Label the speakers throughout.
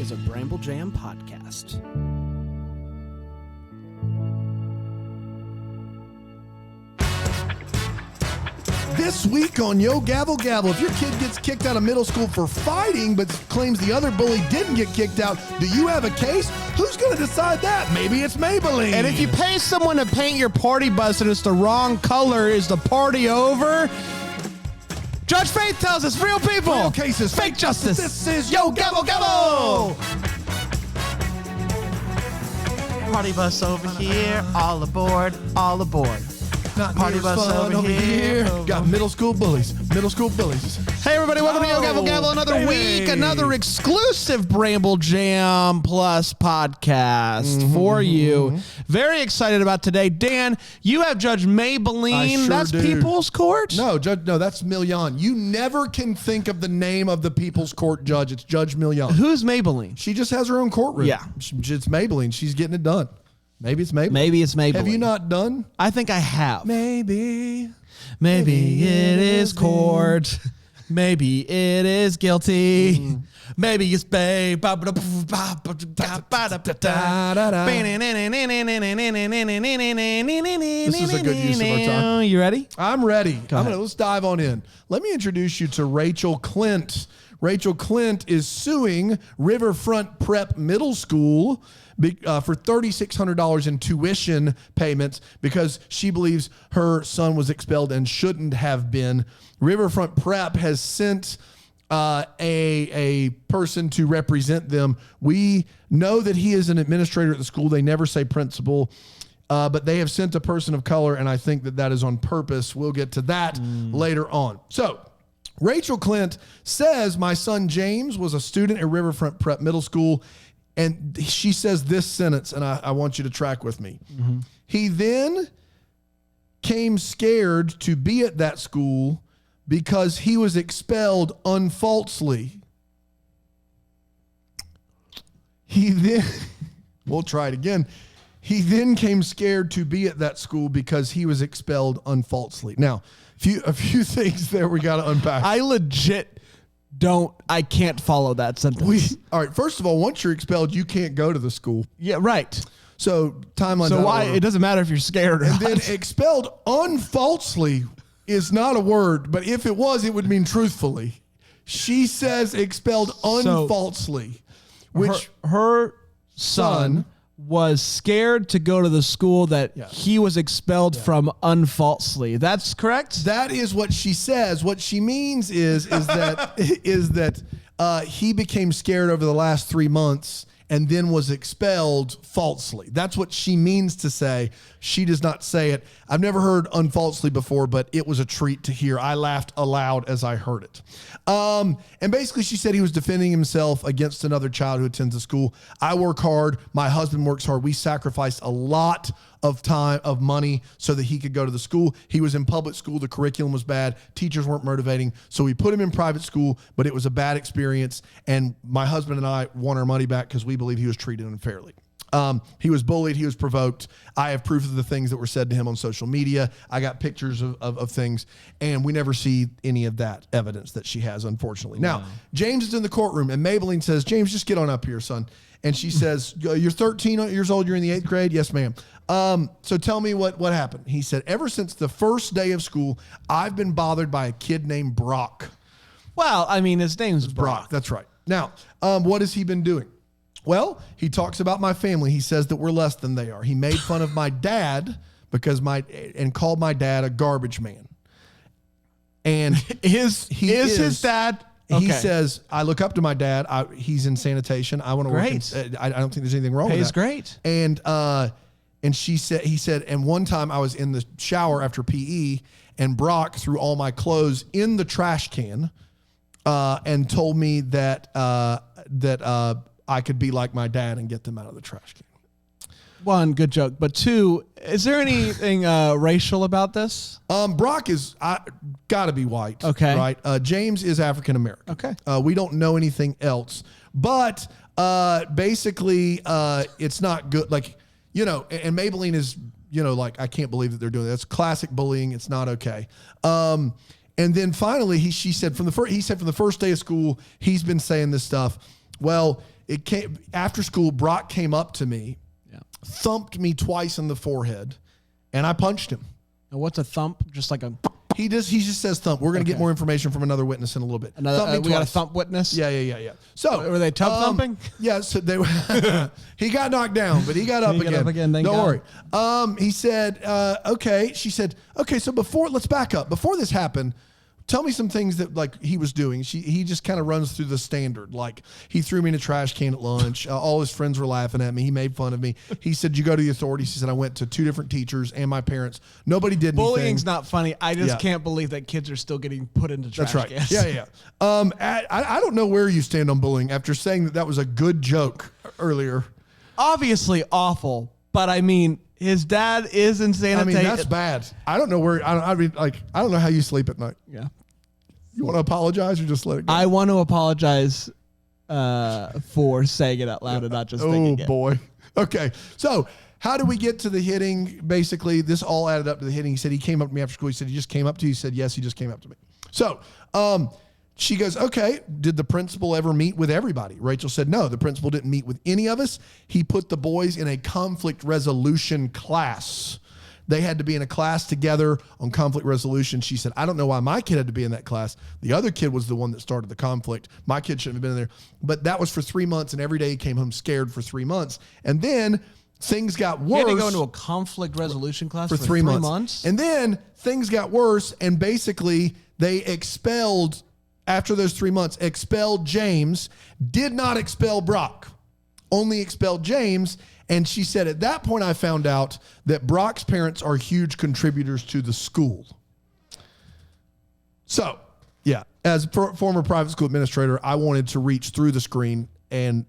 Speaker 1: is a Bramble Jam podcast.
Speaker 2: This week on Yo Gavel Gavel, if your kid gets kicked out of middle school for fighting but claims the other bully didn't get kicked out, do you have a case? Who's going to decide that? Maybe it's Mablean.
Speaker 3: And if you pay someone to paint your party bus and it's the wrong color, is the party over? Judge Faith tells us real people.
Speaker 2: Real cases,
Speaker 3: fake justice.
Speaker 2: This is Yo Gavel Gavel.
Speaker 3: Party bus over here, all aboard, all aboard.
Speaker 2: Not
Speaker 3: Party
Speaker 2: near as
Speaker 3: bus
Speaker 2: fun
Speaker 3: over here.
Speaker 2: Got middle school bullies. Middle school bullies.
Speaker 3: Hey everybody, welcome to Yo Gavel Gavel. Another week, another exclusive Bramble Jam Plus podcast for you. Very excited about today. Dan, you have Judge Mablean.
Speaker 2: I sure
Speaker 3: That's
Speaker 2: do.
Speaker 3: People's Court?
Speaker 2: No, that's Million. You never can think of the name of the People's Court judge. It's Judge Million.
Speaker 3: Who's Mablean?
Speaker 2: She just has her own courtroom.
Speaker 3: Yeah.
Speaker 2: It's Mablean. She's getting it done. Maybe it's Mablean.
Speaker 3: Maybe it's Mablean.
Speaker 2: Have you not done?
Speaker 3: I think I have.
Speaker 2: Maybe
Speaker 3: Maybe it is court. Maybe it is guilty. Maybe it's babe. This
Speaker 2: is a good use of our time.
Speaker 3: You ready?
Speaker 2: I'm ready.
Speaker 3: ahead.
Speaker 2: Let's dive on in. Let me introduce you to Rachel Clint. Rachel Clint is suing Riverfront Prep Middle School for $3,600 in tuition payments because she believes her son was expelled and shouldn't have been. Riverfront Prep has sent a person to represent them. We know that he is an administrator at the school. They never say principal. But they have sent a person of color, and I think that is on purpose. We'll get to that later on. So, Rachel Clint says, my son James was a student at Riverfront Prep Middle School, and she says this sentence, and I want you to track with me. He then came scared to be at that school because he was expelled unfalsely. We'll try it again. He then came scared to be at that school because he was expelled unfalsely. Now, a few things there we got to unpack.
Speaker 3: I legit I can't follow that sentence.
Speaker 2: All right, first of all, once you're expelled, you can't go to the school.
Speaker 3: Yeah, right.
Speaker 2: So timeline.
Speaker 3: So why it doesn't matter if you're scared or
Speaker 2: and
Speaker 3: not.
Speaker 2: then expelled unfalsely is not a word, but if it was, it would mean truthfully. She says expelled unfalsely, which
Speaker 3: her son was scared to go to the school that he was expelled from unfalsely. That's correct?
Speaker 2: That is what she says. What she means is that he became scared over the last 3 months and then was expelled falsely. That's what she means to say. She does not say it. I've never heard unfalsely before, but it was a treat to hear. I laughed aloud as I heard it. And basically she said he was defending himself against another child who attends the school. I work hard. My husband works hard. We sacrificed a lot of time, of money, so that he could go to the school. He was in public school. The curriculum was bad. Teachers weren't motivating. So we put him in private school, but it was a bad experience. And my husband and I want our money back because we believe he was treated unfairly. He was bullied. He was provoked. I have proof of the things that were said to him on social media. I got pictures of things, and we never see any of that evidence that she has, unfortunately. Wow. Now, James is in the courtroom, and Mablean says, James, just get on up here, son. And she says, you're 13 years old. You're in the 8th grade. Yes, ma'am. So tell me what happened. He said, ever since the first day of school, I've been bothered by a kid named Brock.
Speaker 3: Well, I mean, his name's Brock.
Speaker 2: That's right. Now, what has he been doing? Well, he talks about my family. He says that we're less than they are. He made fun of my dad and called my dad a garbage man. And his dad.
Speaker 3: Okay.
Speaker 2: He says, I look up to my dad. He's in sanitation. I want to work. I don't think there's anything wrong with that.
Speaker 3: He's great.
Speaker 2: And he said, and one time I was in the shower after PE, and Brock threw all my clothes in the trash can, and told me that I could be like my dad and get them out of the trash can.
Speaker 3: One, good joke. But two, is there anything racial about this?
Speaker 2: Brock is got to be white.
Speaker 3: Okay.
Speaker 2: Right. James is African American.
Speaker 3: Okay.
Speaker 2: We don't know anything else. But basically, it's not good. Like, and Mablean is, like, I can't believe that they're doing that. That's classic bullying. It's not okay. And then finally, he said from the first day of school, he's been saying this stuff. Well, it came after school. Brock came up to me, thumped me twice in the forehead, and I punched him.
Speaker 3: Now, what's a thump? Just like a...
Speaker 2: He just says thump. We're going to get more information from another witness in a little bit.
Speaker 3: We got a thump witness?
Speaker 2: Yeah. So
Speaker 3: were they tub thumping?
Speaker 2: Yeah, so they he got knocked down, but he got up again. Don't worry. He said, okay. She said, okay, so let's back up. Before this happened, tell me some things that like he was doing. He just kind of runs through the standard. Like he threw me in a trash can at lunch. All his friends were laughing at me. He made fun of me. He said, you go to the authorities. He said, I went to 2 different teachers and my parents. Nobody did anything.
Speaker 3: Bullying's not funny. I just can't believe that kids are still getting put into trash cans.
Speaker 2: Yeah. I don't know where you stand on bullying after saying that was a good joke earlier.
Speaker 3: Obviously awful, but I mean, his dad is in sanitation.
Speaker 2: I mean, that's bad. I don't know where. I don't know how you sleep at night.
Speaker 3: Yeah.
Speaker 2: You want to apologize or just let it go?
Speaker 3: I want to apologize for saying it out loud and not just thinking it.
Speaker 2: Oh, boy. Okay. So how do we get to the hitting? Basically, this all added up to the hitting. He said he came up to me after school. He said, he just came up to you? He said, yes, he just came up to me. So she goes, okay, did the principal ever meet with everybody? Rachel said, no, the principal didn't meet with any of us. He put the boys in a conflict resolution class. They had to be in a class together on conflict resolution. She said, I don't know why my kid had to be in that class. The other kid was the one that started the conflict. My kid shouldn't have been in there. But that was for 3 months, and every day he came home scared for 3 months. And then things got worse.
Speaker 3: You had to go into a conflict resolution class for
Speaker 2: 3 months. And then things got worse, and basically they expelled, after those 3 months, expelled James, did not expel Brock, only expelled James. And she said, at that point, I found out that Brock's parents are huge contributors to the school. So, yeah, as former private school administrator, I wanted to reach through the screen and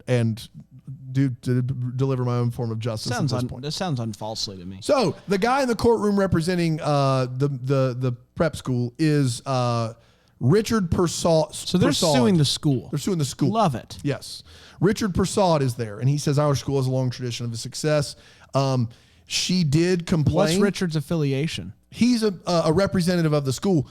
Speaker 2: deliver my own form of justice at this point.
Speaker 3: This sounds unfalsely to me.
Speaker 2: So, the guy in the courtroom representing the prep school is Richard Persaud.
Speaker 3: So they're suing the school.
Speaker 2: They're suing the school.
Speaker 3: Love it.
Speaker 2: Yes. Richard Persaud is there, and he says our school has a long tradition of success. She did complain.
Speaker 3: What's Richard's affiliation?
Speaker 2: He's a representative of the school.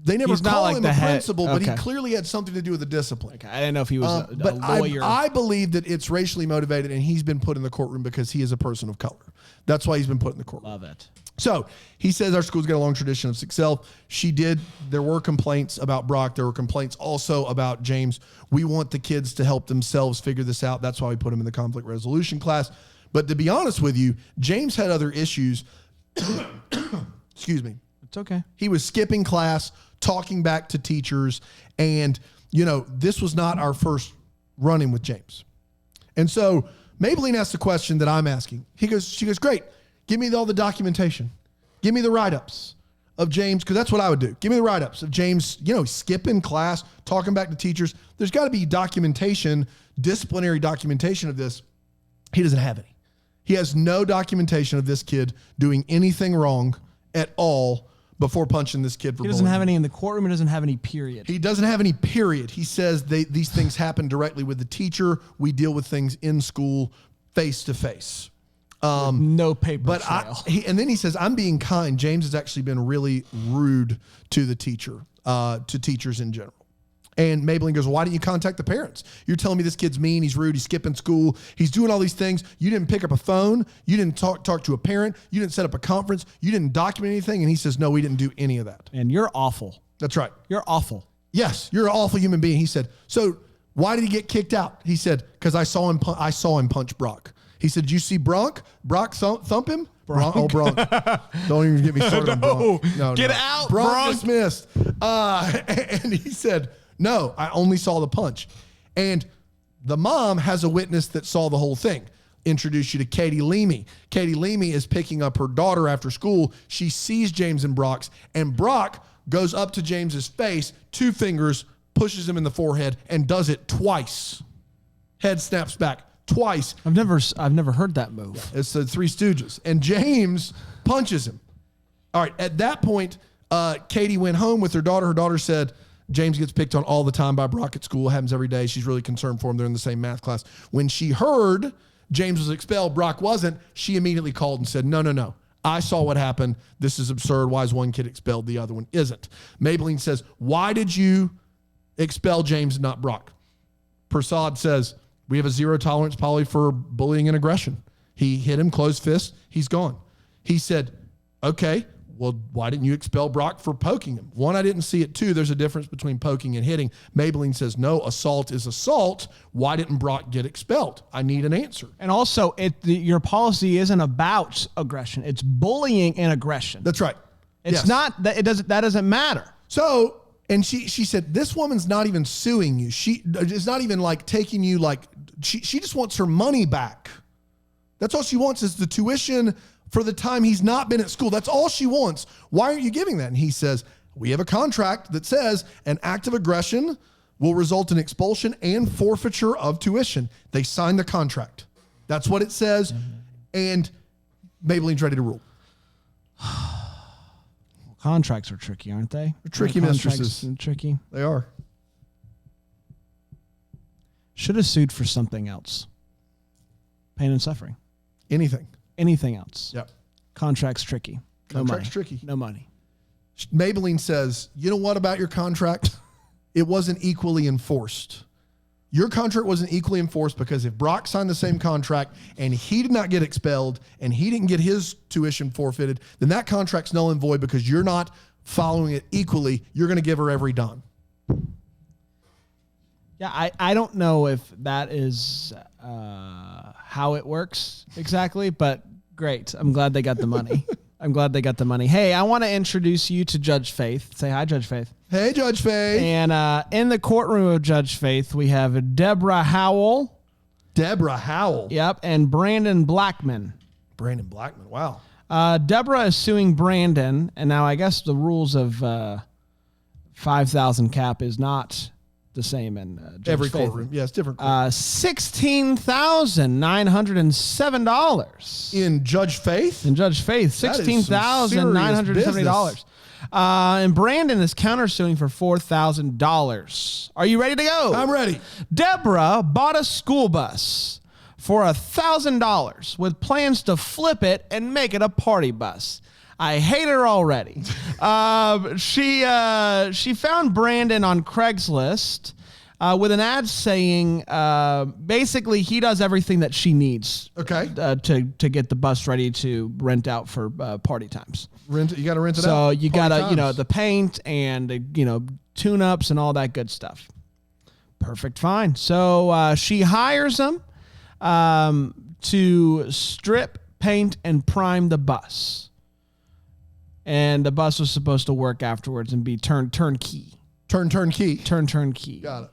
Speaker 2: They never call him a principal, but he clearly had something to do with the discipline.
Speaker 3: Okay. I didn't know if he was a lawyer.
Speaker 2: I believe that it's racially motivated, and he's been put in the courtroom because he is a person of color. That's why he's been put in the courtroom.
Speaker 3: Love it.
Speaker 2: So he says our school's got a long tradition of success. There were complaints about Brock. There were complaints also about James. We want the kids to help themselves figure this out. That's why we put him in the conflict resolution class. But to be honest with you, James had other issues. Excuse me.
Speaker 3: It's okay.
Speaker 2: He was skipping class, talking back to teachers. And, this was not our first run-in with James. And so Mablean asked the question that I'm asking. She goes, great. Give me all the documentation. Give me the write-ups of James, because that's what I would do. Give me the write-ups of James, skipping class, talking back to teachers. There's got to be documentation, disciplinary documentation of this. He doesn't have any. He has no documentation of this kid doing anything wrong at all before punching this kid for bullying.
Speaker 3: He doesn't have any in the courtroom. He doesn't have any period.
Speaker 2: He doesn't have any period. He says these things happen directly with the teacher. We deal with things in school face to face.
Speaker 3: No paper trail.
Speaker 2: And then he says, I'm being kind. James has actually been really rude to the teacher, to teachers in general. And Mablean goes, why didn't you contact the parents? You're telling me this kid's mean, he's rude, he's skipping school, he's doing all these things. You didn't pick up a phone. You didn't talk to a parent. You didn't set up a conference. You didn't document anything. And he says, no, we didn't do any of that.
Speaker 3: And you're awful.
Speaker 2: That's right.
Speaker 3: You're awful.
Speaker 2: Yes, you're an awful human being. He said, so why did he get kicked out? He said, because I saw him punch Brock. He said, did you see Brock thump him? Bronk. Don't even get me started on Bronk. No,
Speaker 3: get out,
Speaker 2: Bronk. Dismissed. And he said, no, I only saw the punch. And the mom has a witness that saw the whole thing. Introduce you to Katie Leamy. Katie Leamy is picking up her daughter after school. She sees James and Brock goes up to James's face, 2 fingers, pushes him in the forehead, and does it twice. Head snaps back. Twice.
Speaker 3: I've never heard that move.
Speaker 2: Yeah, it's the Three Stooges. And James punches him. All right. At that point, Katie went home with her daughter. Her daughter said, James gets picked on all the time by Brock at school. It happens every day. She's really concerned for him. They're in the same math class. When she heard James was expelled, Brock wasn't, she immediately called and said, no. I saw what happened. This is absurd. Why is one kid expelled? The other one isn't. Mablean says, why did you expel James and not Brock? Persaud says, We have a zero tolerance policy for bullying and aggression. He hit him, closed fist. He's gone. He said, okay, well, why didn't you expel Brock for poking him? One, I didn't see it. Two, there's a difference between poking and hitting. Mablean says, no, assault is assault. Why didn't Brock get expelled? I need an answer.
Speaker 3: And also, your policy isn't about aggression. It's bullying and aggression.
Speaker 2: That's right.
Speaker 3: It's not that that doesn't matter.
Speaker 2: So, and she said, this woman's not even suing you. She is not even like taking you like, she just wants her money back. That's all she wants is the tuition for the time he's not been at school. That's all she wants. Why aren't you giving that? And he says, we have a contract that says an act of aggression will result in expulsion and forfeiture of tuition. They signed the contract. That's what it says. And Mablean's ready to rule.
Speaker 3: Contracts are tricky, aren't they?
Speaker 2: They're tricky mistresses.
Speaker 3: Tricky.
Speaker 2: They are.
Speaker 3: Should have sued for something else. Pain and suffering. Anything else.
Speaker 2: Yep.
Speaker 3: Contract's tricky.
Speaker 2: Contract's tricky.
Speaker 3: No money.
Speaker 2: Mablean says, you know what about your contract? It wasn't equally enforced. Your contract wasn't equally enforced because if Brock signed the same contract and he did not get expelled and he didn't get his tuition forfeited, then that contract's null and void because you're not following it equally. You're going to give her every dime.
Speaker 3: Yeah, I don't know if that is how it works exactly, but great. I'm glad they got the money. Hey, I want to introduce you to Judge Faith. Say hi, Judge Faith.
Speaker 2: Hey, Judge Faith.
Speaker 3: And in the courtroom of Judge Faith, we have Deborah Howell. Yep, and Brandon Blackman.
Speaker 2: Wow.
Speaker 3: Deborah is suing Brandon, and now I guess the rules of 5,000 cap is not the same in Judge
Speaker 2: every
Speaker 3: Faith.
Speaker 2: courtroom. Yes, different.
Speaker 3: $16,907
Speaker 2: in Judge Faith.
Speaker 3: $16,970. And Brandon is countersuing for $4,000. Are you ready to go?
Speaker 2: I'm ready.
Speaker 3: Deborah bought a school bus for $1,000 with plans to flip it and make it a party bus. I hate her already. She found Brandon on Craigslist with an ad saying basically he does everything that she needs.
Speaker 2: Okay.
Speaker 3: To get the bus ready to rent out for party times.
Speaker 2: You got to rent it out.
Speaker 3: So you got to the paint and tune-ups and all that good stuff. Perfect, fine. So she hires him to strip, paint, and prime the bus. And the bus was supposed to work afterwards and be turnkey.
Speaker 2: Turnkey.
Speaker 3: Got it.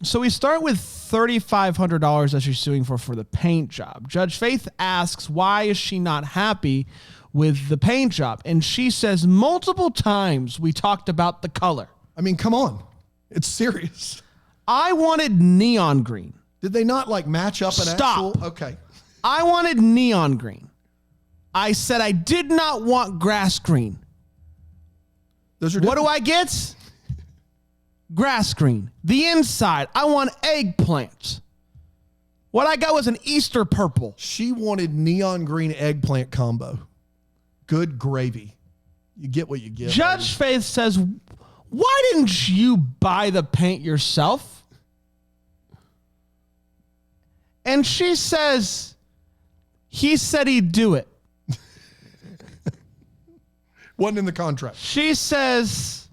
Speaker 3: So we start with $3,500 that she's suing for the paint job. Judge Faith asks, why is she not happy with the paint job? And she says multiple times we talked about the color.
Speaker 2: I mean, come on. It's serious.
Speaker 3: I wanted neon green.
Speaker 2: Did they not match up an actual? Okay.
Speaker 3: I wanted neon green. I said I did not want grass green.
Speaker 2: Those are
Speaker 3: what do I get? Grass green. The inside, I want eggplant. What I got was an Easter purple.
Speaker 2: She wanted neon green eggplant combo. Good gravy. You get what you get.
Speaker 3: Judge Faith says, why didn't you buy the paint yourself? And she says, he said he'd do it.
Speaker 2: Wasn't in the contract.
Speaker 3: She says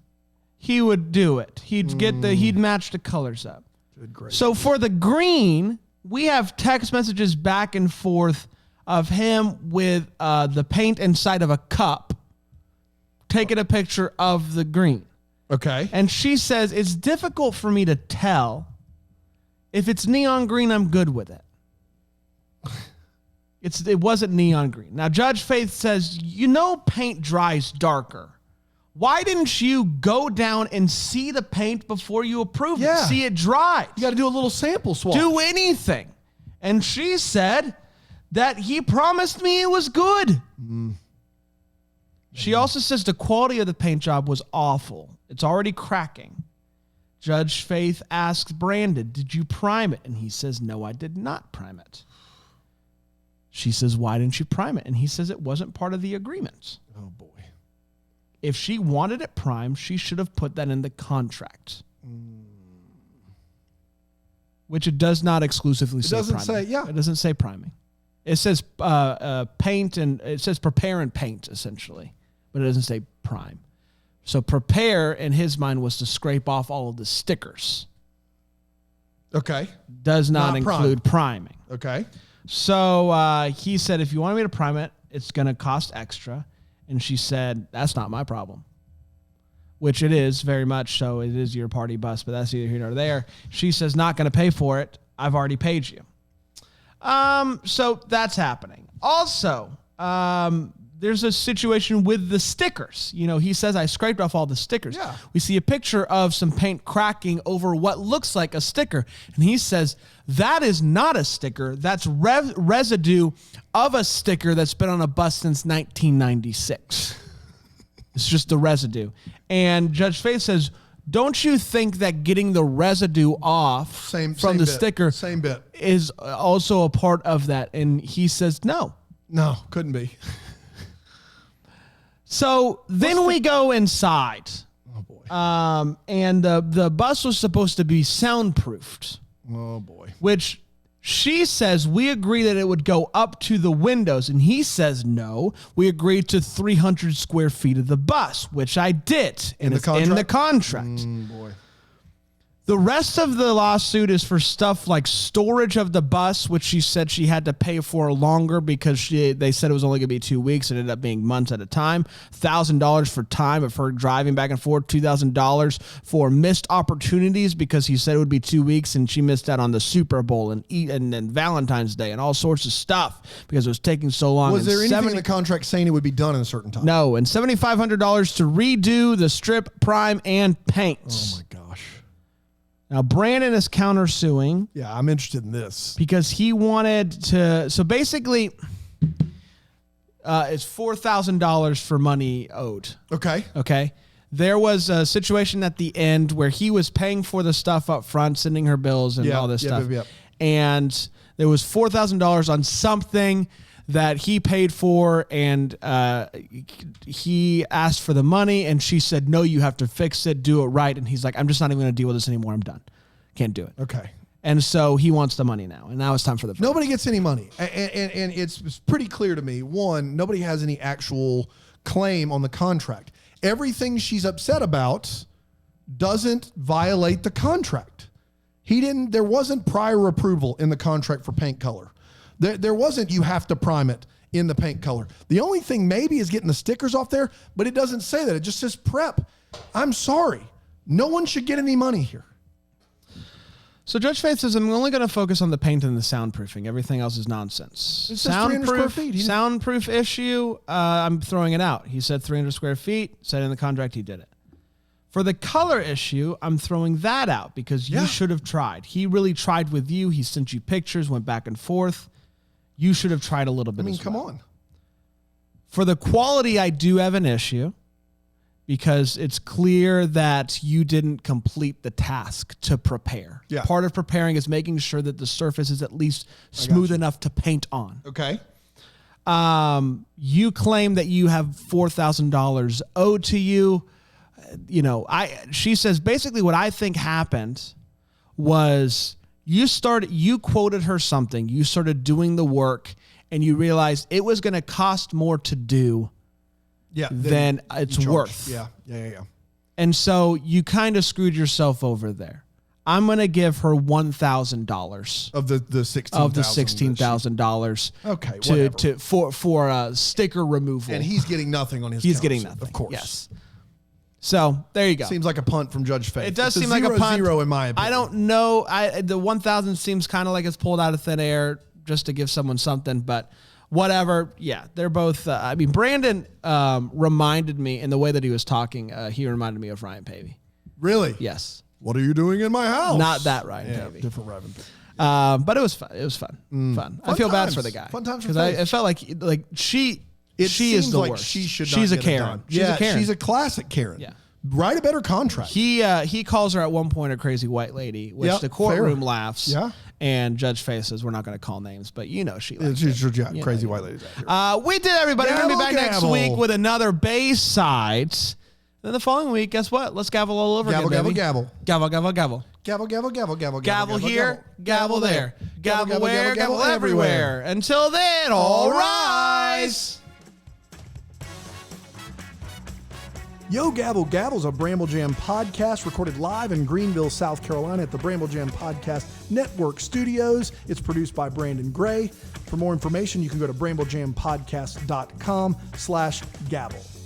Speaker 3: he would do it. He'd match the colors up.
Speaker 2: Good gracious.
Speaker 3: So for the green, we have text messages back and forth of him with the paint inside of a cup, taking a picture of the green.
Speaker 2: Okay.
Speaker 3: And she says, it's difficult for me to tell. If it's neon green, I'm good with it. It wasn't neon green. Now, Judge Faith says, paint dries darker. Why didn't you go down and see the paint before you approve it? See it dry.
Speaker 2: You got to do a little sample swap.
Speaker 3: Do anything. And she said that he promised me it was good. She also says the quality of the paint job was awful. It's already cracking. Judge Faith asks Brandon, did you prime it? And he says, no, I did not prime it. She says, why didn't you prime it? And he says it wasn't part of the agreement.
Speaker 2: Oh, boy.
Speaker 3: If she wanted it primed, she should have put that in the contract. which it does not exclusively say
Speaker 2: doesn't
Speaker 3: priming.
Speaker 2: say, yeah.
Speaker 3: It doesn't say priming. It says paint, and it says prepare and paint, essentially, but it doesn't say prime. So prepare, in his mind, was to scrape off all of the stickers.
Speaker 2: Okay.
Speaker 3: Does not include priming.
Speaker 2: Okay.
Speaker 3: So he said, if you want me to prime it, it's going to cost extra. And she said, that's not my problem. Which it is, very much so. It is your party bus, but that's neither here nor there. She says, not going to pay for it. I've already paid you. So that's happening. Also, there's a situation with the stickers. You know, he says, I scraped off all the stickers.
Speaker 2: Yeah.
Speaker 3: We see a picture of some paint cracking over what looks like a sticker. And he says, that is not a sticker. That's residue of a sticker that's been on a bus since 1996. It's just the residue. And Judge Faith says, don't you think that getting the residue off from the sticker is also a part of that? And he says, no.
Speaker 2: No, couldn't be.
Speaker 3: So then we go inside.
Speaker 2: Oh, boy.
Speaker 3: And the bus was supposed to be soundproofed.
Speaker 2: Oh, boy.
Speaker 3: Which she says, we agree that it would go up to the windows. And he says, no, we agreed to 300 square feet of the bus, which I did. And it's in the contract.
Speaker 2: Boy.
Speaker 3: The rest of the lawsuit is for stuff like storage of the bus, which she said she had to pay for longer because they said it was only going to be 2 weeks. It ended up being months at a time. $1,000 for time of her driving back and forth. $2,000 for missed opportunities because he said it would be 2 weeks and she missed out on the Super Bowl and Valentine's Day and all sorts of stuff because it was taking so long.
Speaker 2: Was there anything in the contract saying it would be done in a certain time?
Speaker 3: No, and $7,500 to redo the strip, prime, and paint.
Speaker 2: Oh, my gosh.
Speaker 3: Now, Brandon is countersuing.
Speaker 2: Yeah, I'm interested in this.
Speaker 3: Because he wanted to... So basically, it's $4,000 for money owed.
Speaker 2: Okay.
Speaker 3: Okay? There was a situation at the end where he was paying for the stuff up front, sending her bills and all this stuff. And there was $4,000 on something that he paid for, and he asked for the money, and she said, no, you have to fix it, do it right. And he's like, I'm just not even going to deal with this anymore. I'm done. Can't do it.
Speaker 2: Okay.
Speaker 3: And so he wants the money now, and now it's time for the verdict.
Speaker 2: Nobody gets any money. And it's pretty clear to me, one, nobody has any actual claim on the contract. Everything she's upset about doesn't violate the contract. There wasn't prior approval in the contract for paint color. There wasn't, you have to prime it in the paint color. The only thing maybe is getting the stickers off there, but it doesn't say that. It just says prep. I'm sorry. No one should get any money here.
Speaker 3: So Judge Faith says, I'm only going to focus on the paint and the soundproofing. Everything else is nonsense.
Speaker 2: It says 300 square feet.
Speaker 3: Soundproof issue, I'm throwing it out. He said 300 square feet, said in the contract he did it. For the color issue, I'm throwing that out because you should have tried. He really tried with you. He sent you pictures, went back and forth. You should have tried a little bit. I mean,
Speaker 2: come on.
Speaker 3: For the quality, I do have an issue because it's clear that you didn't complete the task to prepare.
Speaker 2: Yeah.
Speaker 3: Part of preparing is making sure that the surface is at least smooth enough to paint on.
Speaker 2: Okay.
Speaker 3: You claim that you have $4,000 owed to you. You know, she says basically what I think happened was you quoted her something, you started doing the work, and you realized it was going to cost more to do than it's worth.
Speaker 2: Yeah.
Speaker 3: And so you kind of screwed yourself over there. I'm going to give her $1,000
Speaker 2: of the
Speaker 3: $16,000.
Speaker 2: Okay,
Speaker 3: for sticker removal,
Speaker 2: and he's getting nothing on his.
Speaker 3: He's getting nothing,
Speaker 2: of course.
Speaker 3: Yes. So there you go.
Speaker 2: Seems like a punt from Judge Faith.
Speaker 3: It does seem like a punt.
Speaker 2: 0-0 in my opinion.
Speaker 3: I don't know. The 1,000 seems kind of like it's pulled out of thin air just to give someone something, but whatever. Yeah, they're both. I mean, Brandon reminded me in the way that he was talking. He reminded me of Ryan Pavey.
Speaker 2: Really?
Speaker 3: Yes.
Speaker 2: What are you doing in my house?
Speaker 3: Not that Ryan Pavey.
Speaker 2: Different Ryan Pavey.
Speaker 3: But it was fun. It was fun. Fun. I feel bad for the guy.
Speaker 2: Fun times
Speaker 3: because I felt like she is the worst. She's a Karen.
Speaker 2: She's a classic Karen.
Speaker 3: Yeah.
Speaker 2: Write a better contract.
Speaker 3: He calls her at one point a crazy white lady, which the courtroom laughs.
Speaker 2: Yeah.
Speaker 3: And Judge Faith says, we're not going to call names, but you know she likes
Speaker 2: it. Crazy white lady.
Speaker 3: We did, everybody. We're going to be back next week with another Bayside. Then the following week, guess what? Let's gavel all over again, baby.
Speaker 2: Gavel.
Speaker 3: Gavel, gavel, gavel.
Speaker 2: Gavel, gavel, gavel, gavel,
Speaker 3: Gavel here, gavel there. Gavel
Speaker 2: gavel,
Speaker 3: where,
Speaker 2: gavel,
Speaker 3: gavel
Speaker 2: gavel
Speaker 3: everywhere. Until then, all rise.
Speaker 2: Yo Gavel Gavel's a Bramble Jam podcast recorded live in Greenville, South Carolina at the Bramble Jam Podcast Network Studios. It's produced by Brandon Gray. For more information, you can go to bramblejampodcast.com/gavel.